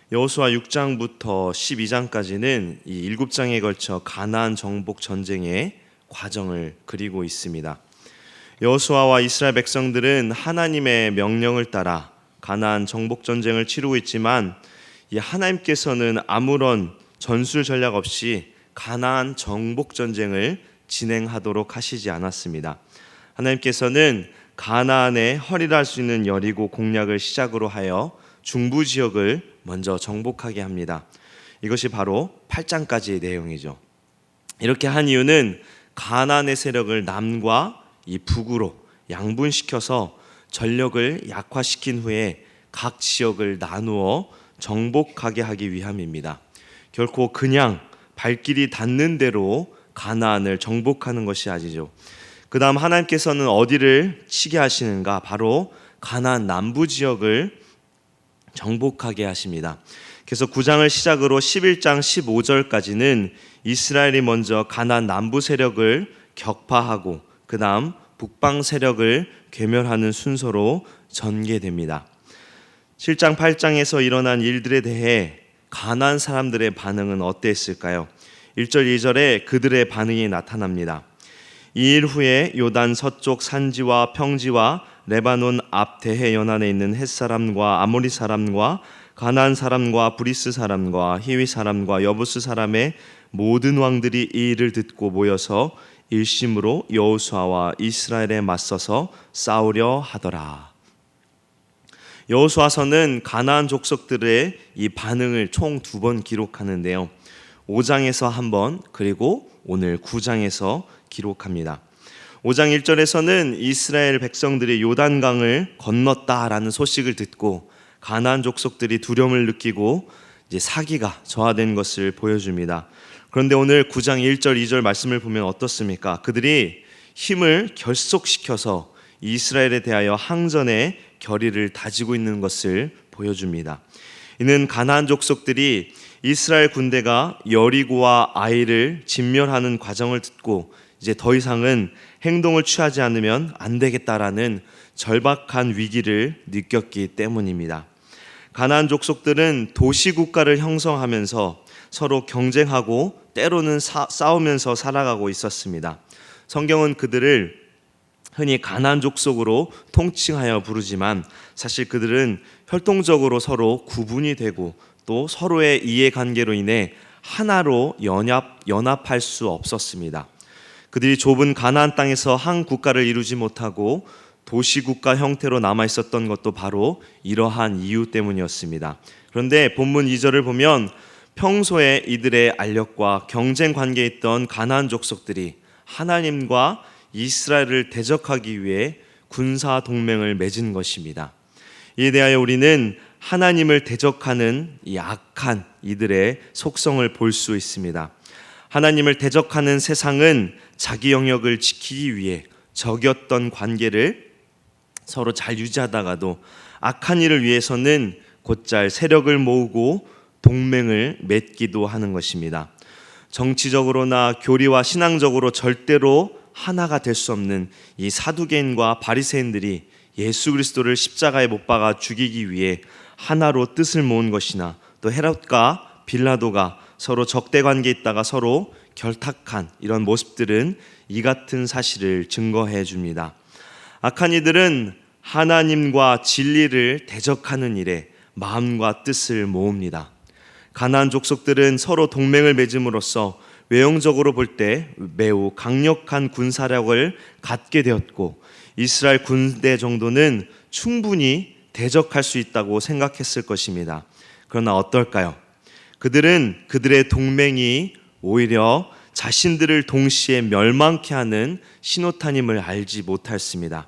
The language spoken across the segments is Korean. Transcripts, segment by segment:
여호수아 6장부터 12장까지는 이 7장에 걸쳐 가나안 정복 전쟁의 과정을 그리고 있습니다. 여호수아와 이스라엘 백성들은 하나님의 명령을 따라 가나안 정복 전쟁을 치르고 있지만 이 하나님께서는 아무런 전술 전략 없이 가나안 정복 전쟁을 진행하도록 하시지 않았습니다. 하나님께서는 가나안에 허리를 할 수 있는 여리고 공략을 시작으로 하여 중부 지역을 먼저 정복하게 합니다. 이것이 바로 8장까지의 내용이죠. 이렇게 한 이유는 가나안의 세력을 남과 이 북으로 양분시켜서 전력을 약화시킨 후에 각 지역을 나누어 정복하게 하기 위함입니다. 결코 그냥 발길이 닿는 대로 가나안을 정복하는 것이 아니죠. 그 다음 하나님께서는 어디를 치게 하시는가? 바로 가나안 남부 지역을 정복하게 하십니다. 그래서 9장을 시작으로 11장 15절까지는 이스라엘이 먼저 가나안 남부 세력을 격파하고 그 다음 북방 세력을 괴멸하는 순서로 전개됩니다. 7장 8장에서 일어난 일들에 대해 가나안 사람들의 반응은 어땠을까요? 1절 2절에 그들의 반응이 나타납니다. 이 일 후에 요단 서쪽 산지와 평지와 레바논 앞 대해 연안에 있는 헷 사람과 아모리 사람과 가나안 사람과 브리스 사람과 히위 사람과 여부스 사람의 모든 왕들이 이 일을 듣고 모여서 일심으로 여호수아와 이스라엘에 맞서서 싸우려 하더라. 여호수아서는 가나안 족속들의 이 반응을 총 2번 기록하는데요. 5장에서 한 번, 그리고 오늘 9장에서 기록합니다. 5장 1절에서는 이스라엘 백성들이 요단강을 건넜다라는 소식을 듣고 가나안 족속들이 두려움을 느끼고 이제 사기가 저하된 것을 보여줍니다. 그런데 오늘 9장 1절 2절 말씀을 보면 어떻습니까? 그들이 힘을 결속시켜서 이스라엘에 대하여 항전의 결의를 다지고 있는 것을 보여줍니다. 이는 가나안 족속들이 이스라엘 군대가 여리고와 아이를 진멸하는 과정을 듣고 이제 더 이상은 행동을 취하지 않으면 안 되겠다라는 절박한 위기를 느꼈기 때문입니다. 가나안 족속들은 도시국가를 형성하면서 서로 경쟁하고 때로는 싸우면서 살아가고 있었습니다. 성경은 그들을 흔히 가나안 족속으로 통칭하여 부르지만 사실 그들은 혈통적으로 서로 구분이 되고 또 서로의 이해관계로 인해 하나로 연합할 수 없었습니다. 그들이 좁은 가나안 땅에서 한 국가를 이루지 못하고 도시국가 형태로 남아있었던 것도 바로 이러한 이유 때문이었습니다. 그런데 본문 2절을 보면 평소에 이들의 알력과 경쟁 관계에 있던 가나안 족속들이 하나님과 이스라엘을 대적하기 위해 군사 동맹을 맺은 것입니다. 이에 대하여 우리는 하나님을 대적하는 이 악한 이들의 속성을 볼 수 있습니다. 하나님을 대적하는 세상은 자기 영역을 지키기 위해 적였던 관계를 서로 잘 유지하다가도 악한 일을 위해서는 곧잘 세력을 모으고 동맹을 맺기도 하는 것입니다. 정치적으로나 교리와 신앙적으로 절대로 하나가 될 수 없는 이 사두개인과 바리새인들이 예수 그리스도를 십자가에 못 박아 죽이기 위해 하나로 뜻을 모은 것이나 또 헤롯과 빌라도가 서로 적대 관계에 있다가 서로 결탁한 이런 모습들은 이 같은 사실을 증거해 줍니다. 악한 이들은 하나님과 진리를 대적하는 일에 마음과 뜻을 모읍니다. 가나안 족속들은 서로 동맹을 맺음으로써 외형적으로 볼 때 매우 강력한 군사력을 갖게 되었고 이스라엘 군대 정도는 충분히 대적할 수 있다고 생각했을 것입니다. 그러나 어떨까요? 그들은 그들의 동맹이 오히려 자신들을 동시에 멸망케 하는 신호탄임을 알지 못했습니다.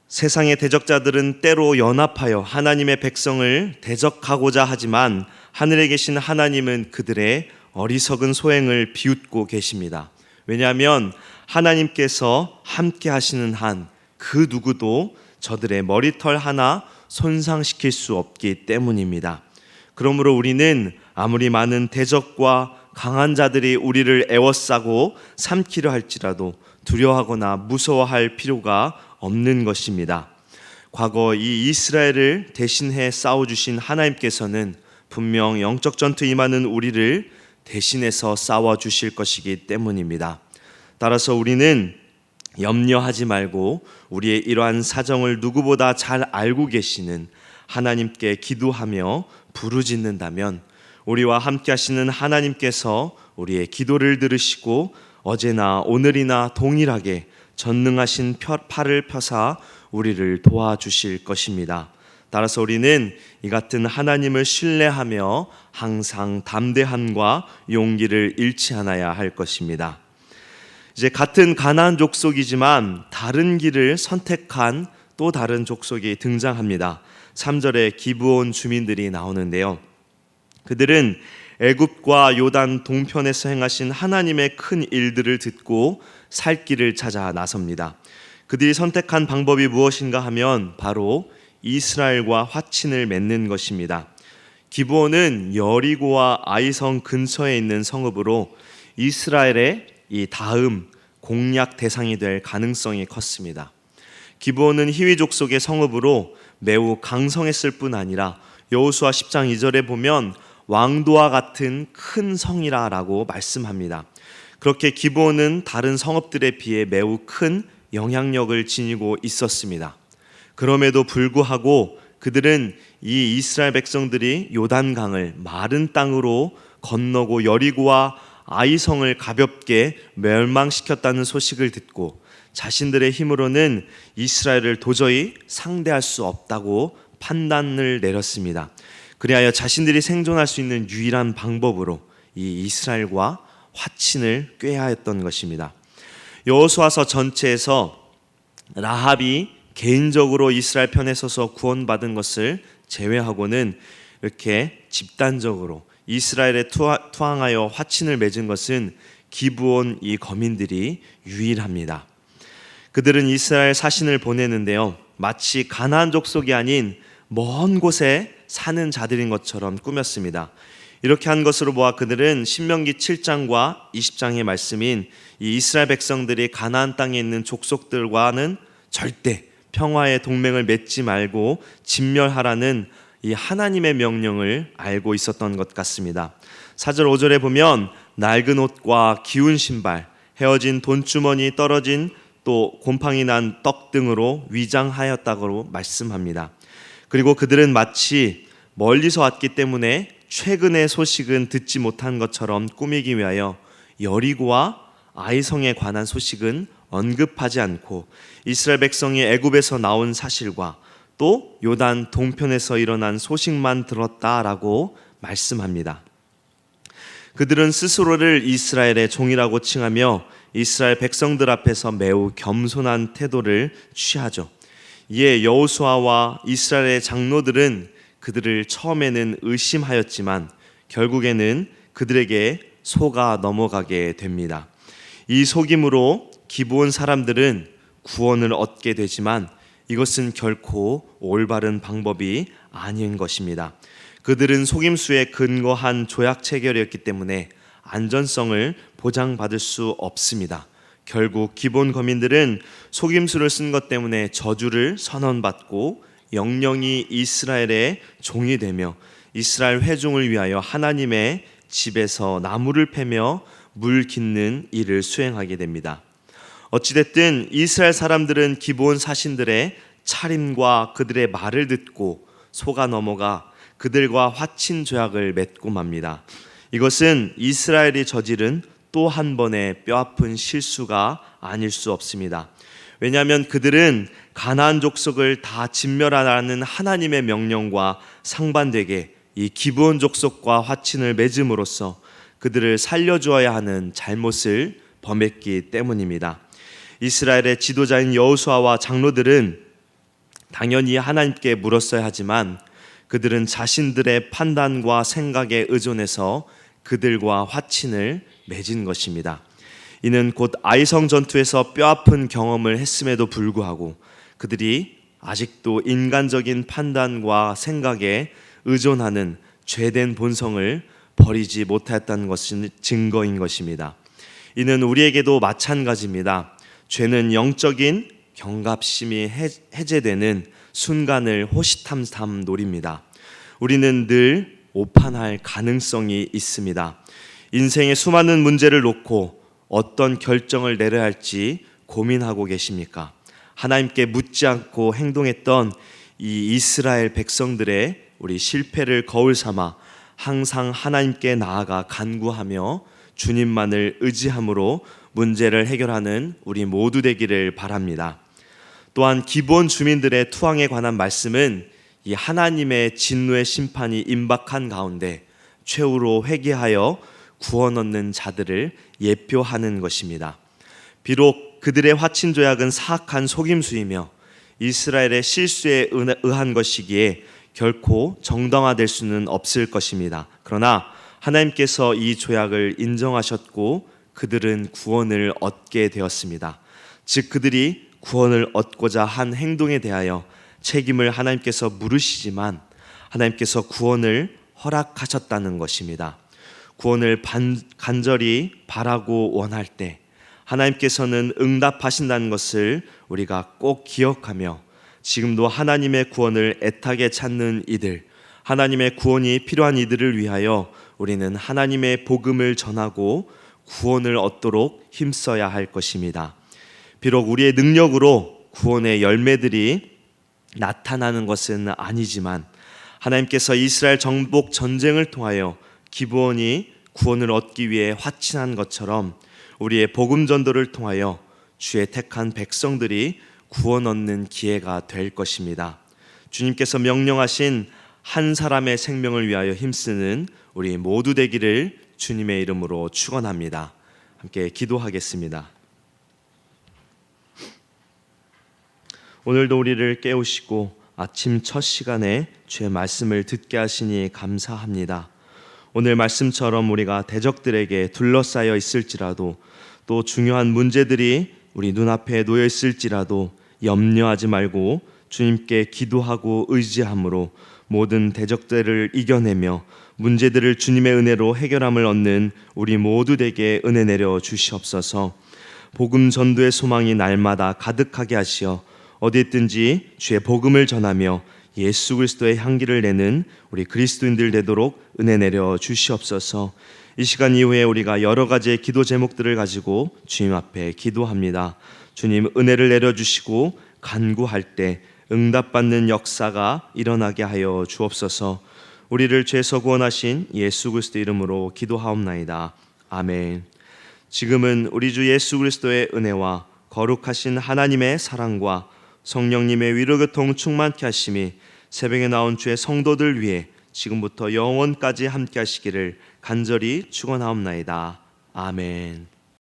세상의 대적자들은 때로 연합하여 하나님의 백성을 대적하고자 하지만 하늘에 계신 하나님은 그들의 어리석은 소행을 비웃고 계십니다. 왜냐하면 하나님께서 함께 하시는 한 그 누구도 저들의 머리털 하나 손상시킬 수 없기 때문입니다. 그러므로 우리는 아무리 많은 대적과 강한 자들이 우리를 애워싸고 삼키려 할지라도 두려워하거나 무서워할 필요가 없는 것입니다. 과거 이 이스라엘을 대신해 싸워주신 하나님께서는 분명 영적 전투에 임하는 우리를 대신해서 싸워주실 것이기 때문입니다. 따라서 우리는 염려하지 말고 우리의 이러한 사정을 누구보다 잘 알고 계시는 하나님께 기도하며 부르짖는다면 우리와 함께 하시는 하나님께서 우리의 기도를 들으시고 어제나 오늘이나 동일하게 전능하신 팔을 펴사 우리를 도와주실 것입니다. 따라서 우리는 이 같은 하나님을 신뢰하며 항상 담대함과 용기를 잃지 않아야 할 것입니다. 이제 같은 가나안 족속이지만 다른 길을 선택한 또 다른 족속이 등장합니다. 3절에 기브온 주민들이 나오는데요. 그들은 애굽과 요단 동편에서 행하신 하나님의 큰 일들을 듣고 살 길을 찾아 나섭니다. 그들이 선택한 방법이 무엇인가 하면 바로 이스라엘과 화친을 맺는 것입니다. 기브온은 여리고와 아이성 근처에 있는 성읍으로 이스라엘의 이 다음 공략 대상이 될 가능성이 컸습니다. 기브온은 히위 족속의 성읍으로 매우 강성했을 뿐 아니라 여호수아 10장 2절에 보면 왕도와 같은 큰 성이라라고 말씀합니다. 그렇게 기브온은 다른 성읍들에 비해 매우 큰 영향력을 지니고 있었습니다. 그럼에도 불구하고 그들은 이 이스라엘 백성들이 요단강을 마른 땅으로 건너고 여리고와 아이성을 가볍게 멸망시켰다는 소식을 듣고 자신들의 힘으로는 이스라엘을 도저히 상대할 수 없다고 판단을 내렸습니다. 그리하여 자신들이 생존할 수 있는 유일한 방법으로 이 이스라엘과 화친을 꾀해야 했던 것입니다. 여호수아서 전체에서 라합이 개인적으로 이스라엘 편에 서서 구원받은 것을 제외하고는 이렇게 집단적으로 이스라엘에 투항하여 화친을 맺은 것은 기브온 이 거민들이 유일합니다. 그들은 이스라엘 사신을 보내는데요, 마치 가나안 족속이 아닌 먼 곳에 사는 자들인 것처럼 꾸몄습니다. 이렇게 한 것으로 보아 그들은 신명기 7장과 20장의 말씀인 이 이스라엘 백성들이 가나안 땅에 있는 족속들과는 절대 평화의 동맹을 맺지 말고 진멸하라는 이 하나님의 명령을 알고 있었던 것 같습니다. 4절 5절에 보면 낡은 옷과 기운 신발, 헤어진 돈주머니, 떨어진 또 곰팡이 난 떡 등으로 위장하였다고 말씀합니다. 그리고 그들은 마치 멀리서 왔기 때문에 최근의 소식은 듣지 못한 것처럼 꾸미기 위하여 여리고와 아이성에 관한 소식은 언급하지 않고 이스라엘 백성이 애굽에서 나온 사실과 또 요단 동편에서 일어난 소식만 들었다라고 말씀합니다. 그들은 스스로를 이스라엘의 종이라고 칭하며 이스라엘 백성들 앞에서 매우 겸손한 태도를 취하죠. 이에 여호수아와 이스라엘의 장로들은 그들을 처음에는 의심하였지만 결국에는 그들에게 속아 넘어가게 됩니다. 이 속임으로 기브온 사람들은 구원을 얻게 되지만 이것은 결코 올바른 방법이 아닌 것입니다. 그들은 속임수에 근거한 조약 체결이었기 때문에 안전성을 보장받을 수 없습니다. 결국 기브온 거민들은 속임수를 쓴 것 때문에 저주를 선언받고 영영이 이스라엘의 종이 되며 이스라엘 회중을 위하여 하나님의 집에서 나무를 패며 물 깃는 일을 수행하게 됩니다. 어찌됐든 이스라엘 사람들은 기브온 사신들의 차림과 그들의 말을 듣고 속아 넘어가 그들과 화친 조약을 맺고 맙니다. 이것은 이스라엘이 저지른 또 한 번의 뼈아픈 실수가 아닐 수 없습니다. 왜냐하면 그들은 가나안 족속을 다 진멸하라는 하나님의 명령과 상반되게 이 기브온 족속과 화친을 맺음으로써 그들을 살려주어야 하는 잘못을 범했기 때문입니다. 이스라엘의 지도자인 여호수아와 장로들은 당연히 하나님께 물었어야 하지만 그들은 자신들의 판단과 생각에 의존해서 그들과 화친을 맺은 것입니다. 이는 곧 아이성 전투에서 뼈아픈 경험을 했음에도 불구하고 그들이 아직도 인간적인 판단과 생각에 의존하는 죄된 본성을 버리지 못했다는 것은 증거인 것입니다. 이는 우리에게도 마찬가지입니다. 죄는 영적인 경각심이 해제되는 순간을 호시탐탐 노립니다. 우리는 늘 오판할 가능성이 있습니다. 인생의 수많은 문제를 놓고 어떤 결정을 내려야 할지 고민하고 계십니까? 하나님께 묻지 않고 행동했던 이 이스라엘 백성들의 우리 실패를 거울 삼아 항상 하나님께 나아가 간구하며 주님만을 의지함으로 문제를 해결하는 우리 모두 되기를 바랍니다. 또한 기본 주민들의 투항에 관한 말씀은 이 하나님의 진노의 심판이 임박한 가운데 최후로 회개하여 구원 얻는 자들을 예표하는 것입니다. 비록 그들의 화친 조약은 사악한 속임수이며 이스라엘의 실수에 의한 것이기에 결코 정당화될 수는 없을 것입니다. 그러나 하나님께서 이 조약을 인정하셨고 그들은 구원을 얻게 되었습니다. 즉 그들이 구원을 얻고자 한 행동에 대하여 책임을 하나님께서 물으시지만 하나님께서 구원을 허락하셨다는 것입니다. 구원을 간절히 바라고 원할 때 하나님께서는 응답하신다는 것을 우리가 꼭 기억하며 지금도 하나님의 구원을 애타게 찾는 이들, 하나님의 구원이 필요한 이들을 위하여 우리는 하나님의 복음을 전하고 구원을 얻도록 힘써야 할 것입니다. 비록 우리의 능력으로 구원의 열매들이 나타나는 것은 아니지만 하나님께서 이스라엘 정복 전쟁을 통하여 기브온이 구원을 얻기 위해 화친한 것처럼 우리의 복음 전도를 통하여 주의 택한 백성들이 구원 얻는 기회가 될 것입니다. 주님께서 명령하신 한 사람의 생명을 위하여 힘쓰는 우리 모두 되기를 주님의 이름으로 축원합니다. 함께 기도하겠습니다. 오늘도 우리를 깨우시고 아침 첫 시간에 주의 말씀을 듣게 하시니 감사합니다. 오늘 말씀처럼 우리가 대적들에게 둘러싸여 있을지라도 또 중요한 문제들이 우리 눈앞에 놓여 있을지라도 염려하지 말고 주님께 기도하고 의지함으로 모든 대적들을 이겨내며 문제들을 주님의 은혜로 해결함을 얻는 우리 모두 되게 은혜 내려 주시옵소서. 복음 전도의 소망이 날마다 가득하게 하시어 어디 있든지 주의 복음을 전하며 예수 그리스도의 향기를 내는 우리 그리스도인들 되도록 은혜 내려 주시옵소서. 이 시간 이후에 우리가 여러 가지의 기도 제목들을 가지고 주님 앞에 기도합니다. 주님 은혜를 내려주시고 간구할 때 응답받는 역사가 일어나게 하여 주옵소서. 우리를 죄에서 구원하신 예수 그리스도 이름으로 기도하옵나이다. 아멘. 지금은 우리 주 예수 그리스도의 은혜와 거룩하신 하나님의 사랑과 성령님의 위로교통 충만케 하심이 새벽에 나온 주의 성도들 위해 지금부터 영원까지 함께 하시기를 간절히 축원하옵나이다. 아멘.